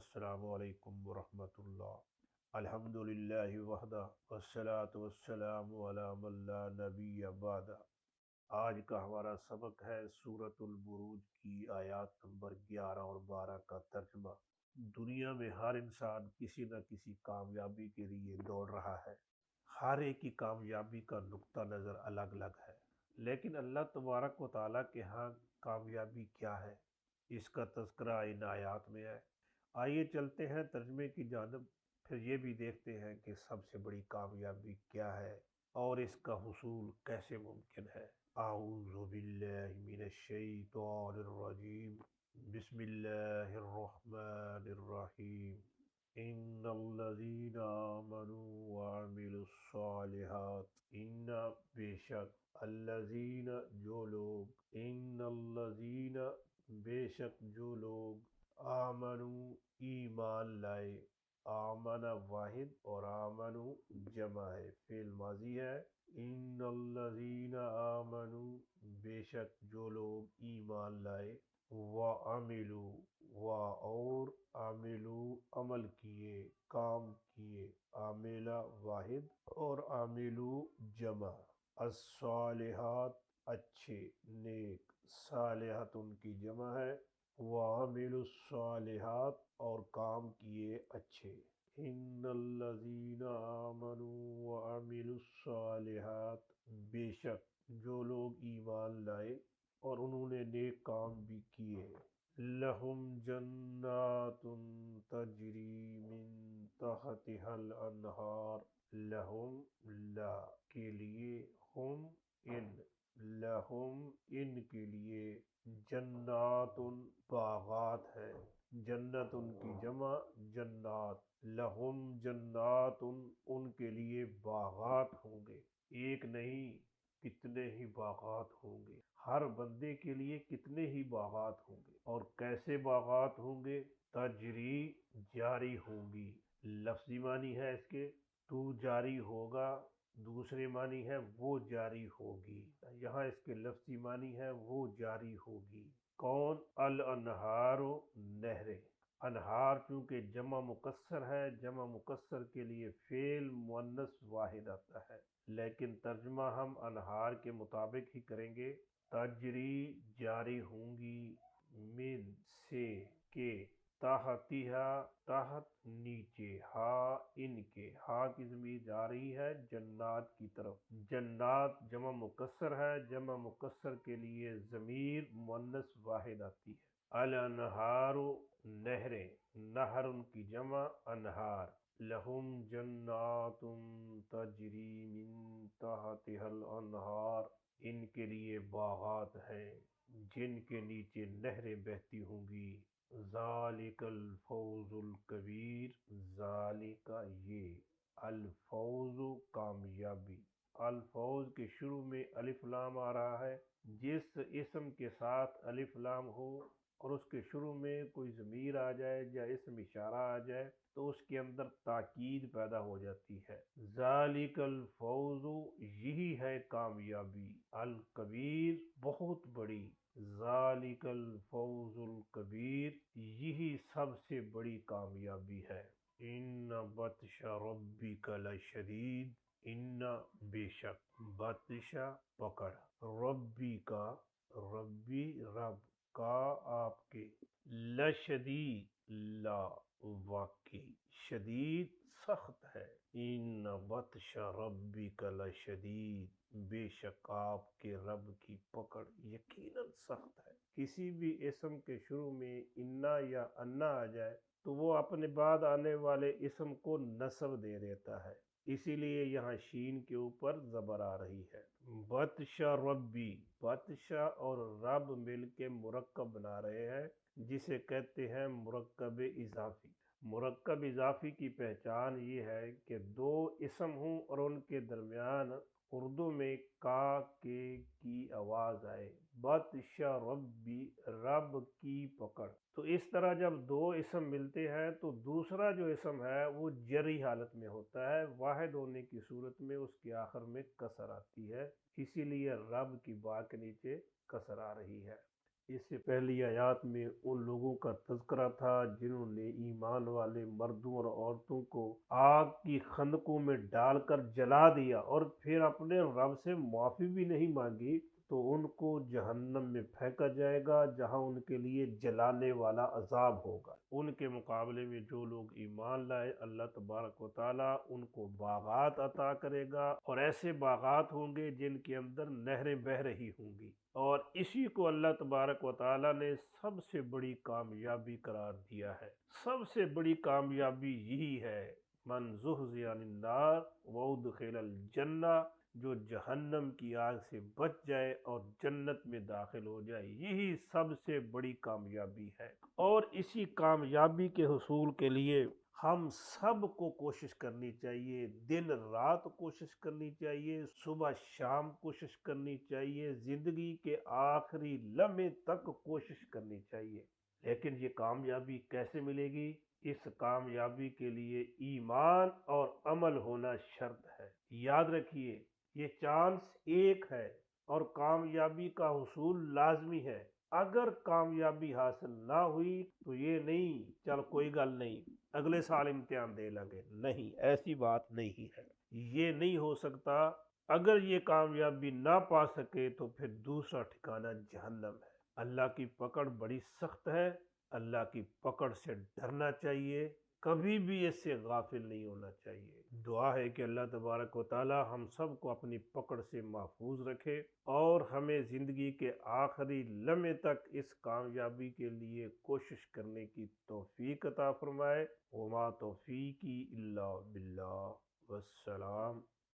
السلام علیکم ورحمۃ اللہ۔ الحمدللہ وحدہ والصلاة والسلام علی من لا نبی بعدہ۔ آج کا ہمارا سبق ہے سورۃ البروج کی آیات نمبر 11 اور 12 کا ترجمہ۔ دنیا میں ہر انسان کسی نہ کسی کامیابی کے لیے دوڑ رہا ہے۔ ہر ایک کی کامیابی کا نقطہ نظر الگ الگ ہے، لیکن اللہ تبارک و تعالیٰ کے ہاں کامیابی کیا ہے، اس کا تذکرہ ان آیات میں ہے۔ آئیے چلتے ہیں ترجمے کی جانب، پھر یہ بھی دیکھتے ہیں کہ سب سے بڑی کامیابی کیا ہے اور اس کا حصول کیسے ممکن ہے۔ اعوذ باللہ من الشیطان الرجیم، بسم اللہ الرحمن الرحیم۔ ان الذین آمنوا وعملوا الصالحات، ان بے شک الذین جو لوگ، ان الذین بے شک جو لوگ، آمنو ایمان لائے، آمن واحد اور آمنو جمع ہے، فعل ماضی ہے۔ ان الذین آمنو بے شک جو لوگ ایمان لائے، وعملو اور عملو عمل کیے، کام کیے، عاملہ واحد اور عاملو جمع، الصالحات اچھے نیک، صالحات ان کی جمع ہے، وعملوا الصالحات اور کام کیے اچھے۔ ان الذین آمنوا وعملوا الصالحات بے شک جو لوگ ایمان لائے اور انہوں نے نیک کام بھی کیے، لہم جنات تجری من تحتها الانہار، لہم لا کے لیے، ہم ان، لہم ان کے لیے، جنات باغات ہے، جنت ان کی جمع جنات، لہم جنات ان کے لیے باغات ہوں گے، ایک نہیں کتنے ہی باغات ہوں گے، ہر بندے کے لیے کتنے ہی باغات ہوں گے، اور کیسے باغات ہوں گے، تجری جاری ہوں گی، لفظی معنی ہے اس کے تو جاری ہوگا، دوسرے معنی ہے وہ جاری ہوگی، یہاں اس کے لفظی معنی ہے وہ جاری ہوگی۔ کون؟ الانہار نہریں، انہار چونکہ جمع مکسر ہے، جمع مکسر کے لیے فعل مؤنث واحد آتا ہے، لیکن ترجمہ ہم انہار کے مطابق ہی کریں گے۔ تجری جاری ہوں گی، من سے، کے، تحتہا تحت نیچے، ہا ان کے، ہا کی ضمیر جا رہی ہے جنات کی طرف، جنات جمع مکسر ہے، جمع مکسر کے لیے ضمیر مؤنث واحد آتی ہے۔ الانہار نہریں، نہر ان کی جمع انہار، لہم جنات تجری من تحتها الانہار ان کے لیے باغات ہیں جن کے نیچے نہریں بہتی ہوں گی، ذالک الفوز الکبیر، ذالک یہ، الفوز کامیابی، الفوز کے شروع میں الف لام آ رہا ہے، جس اسم کے ساتھ الف لام ہو اور اس کے شروع میں کوئی ضمیر آ جائے یا اسم اشارہ آ جائے تو اس کے اندر تاکید پیدا ہو جاتی ہے۔ ذالک الفوز یہی ہے کامیابی، الکبیر بہت بڑی، ذالک الفوز الکبیر یہی سب سے بڑی کامیابی ہے۔ ان بطش ربک لشدید، ان بے شک، بطش پکڑ، ربی کا، ربی رب کا آپ کے، لشدید لا واقعی، شدید سخت ہے، ان بطش ربک لشدید بے شک آپ کے رب کی پکڑ یقیناً سخت ہے۔ کسی بھی اسم کے شروع میں انا یا انا آ جائے تو وہ اپنے بعد آنے والے اسم کو نصب دے دیتا ہے، اسی لیے یہاں شین کے اوپر زبر آ رہی ہے۔ بطشا ربی، بطشا اور رب مل کے مرکب بنا رہے ہیں جسے کہتے ہیں مرکب اضافی۔ مرکب اضافی کی پہچان یہ ہے کہ دو اسم ہوں اور ان کے درمیان اردو میں کا کے کی آواز آئے، بطشا ربی رب کی پکڑ، تو اس طرح جب دو اسم ملتے ہیں تو دوسرا جو اسم ہے وہ جری حالت میں ہوتا ہے، واحد ہونے کی صورت میں اس کے آخر میں کسر آتی ہے، اسی لیے رب کی با کے نیچے کسر آ رہی ہے۔ اس سے پہلی آیات میں ان لوگوں کا تذکرہ تھا جنہوں نے ایمان والے مردوں اور عورتوں کو آگ کی خندقوں میں ڈال کر جلا دیا اور پھر اپنے رب سے معافی بھی نہیں مانگی، تو ان کو جہنم میں پھینکا جائے گا جہاں ان کے لیے جلانے والا عذاب ہوگا۔ ان کے مقابلے میں جو لوگ ایمان لائے، اللہ تبارک و تعالیٰ ان کو باغات عطا کرے گا، اور ایسے باغات ہوں گے جن کے اندر نہریں بہہ رہی ہوں گی، اور اسی کو اللہ تبارک و تعالیٰ نے سب سے بڑی کامیابی قرار دیا ہے۔ سب سے بڑی کامیابی یہی ہے، من زحزح عن النار وادخل الجنہ، جو جہنم کی آگ سے بچ جائے اور جنت میں داخل ہو جائے، یہی سب سے بڑی کامیابی ہے۔ اور اسی کامیابی کے حصول کے لیے ہم سب کو کوشش کرنی چاہیے، دن رات کوشش کرنی چاہیے، صبح شام کوشش کرنی چاہیے، زندگی کے آخری لمحے تک کوشش کرنی چاہیے۔ لیکن یہ کامیابی کیسے ملے گی؟ اس کامیابی کے لیے ایمان اور عمل ہونا شرط ہے۔ یاد رکھیے، یہ چانس ایک ہے اور کامیابی کا حصول لازمی ہے۔ اگر کامیابی حاصل نہ ہوئی تو یہ نہیں چل کوئی گل نہیں، اگلے سال امتحان دے لگے، نہیں، ایسی بات نہیں ہے، یہ نہیں ہو سکتا۔ اگر یہ کامیابی نہ پا سکے تو پھر دوسرا ٹھکانہ جہنم ہے۔ اللہ کی پکڑ بڑی سخت ہے، اللہ کی پکڑ سے ڈرنا چاہیے، کبھی بھی اس سے غافل نہیں ہونا چاہیے۔ دعا ہے کہ اللہ تبارک و تعالی ہم سب کو اپنی پکڑ سے محفوظ رکھے اور ہمیں زندگی کے آخری لمحے تک اس کامیابی کے لیے کوشش کرنے کی توفیق عطا فرمائے۔ وما توفیقی الا باللہ، والسلام